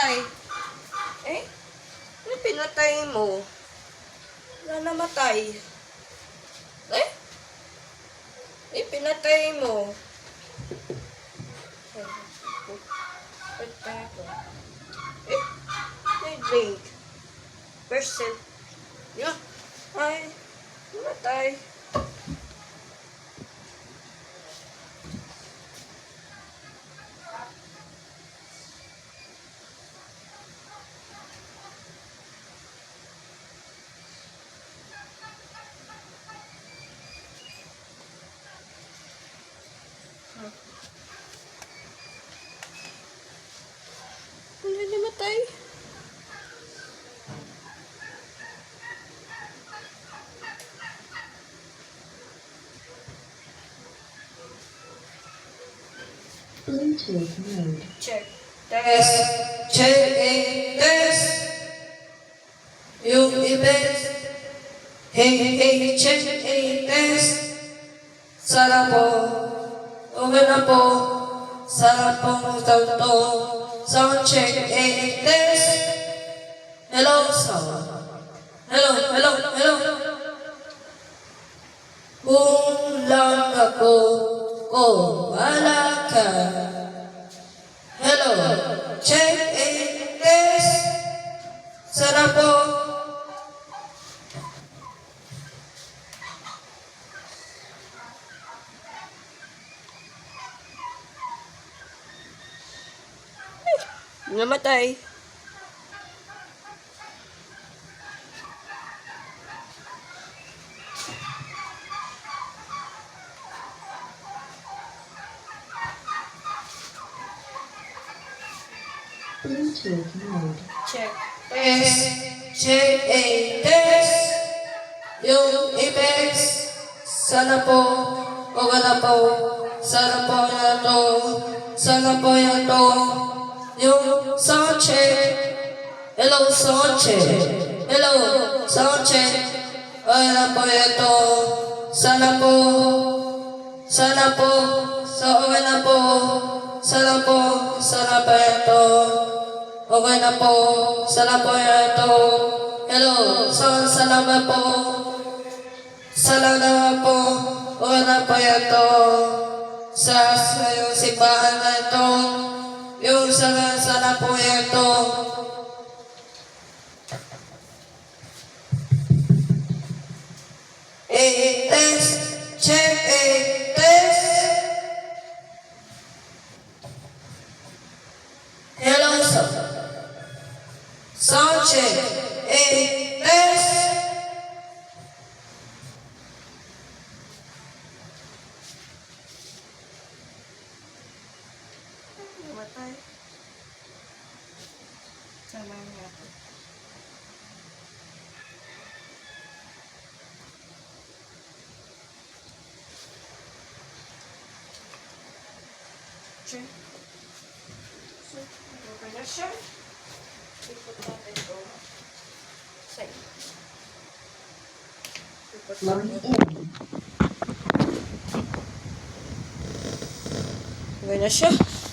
namatay? Eh? Ano pinatay mo? Wala namatay. Eh? Eh, pinatay mo. Patay ko. Eh? May drink. Percent. Yun. Ay. Namatay. Ano namatay? Bluetooth mode. Check. Test, check, test. Yung i-test. Hey, check, test. Sarap po. Okay na po. Sarap po mo to. Sound check, test. Hello, sound. Hello. Kung lang ako, wala ka. Hello, check, test. Sarap po. Namatay. Bluetooth mode. Check. Test, check, test. Yung effects. Sana po, okay na po. Sana po yan to. Sana po yan to. Yung sound check. Hello, sound check. Hello, sound check. Okay na po yan to. Sana po. So okay na po. Sana po yan to. Okay na po. Sana po yan to. Hello, salamat po. Salamat po. Okay na po yan to. Sa yung simbahan na ito. Yung sana po yan to. Test. Check, test. Hello, sir. Sound check. Test. Namatay. Sama nga ako. Check. So, okay na siya. Ikot natin ito. Say. Ikot Line natin. in. Okay na siya.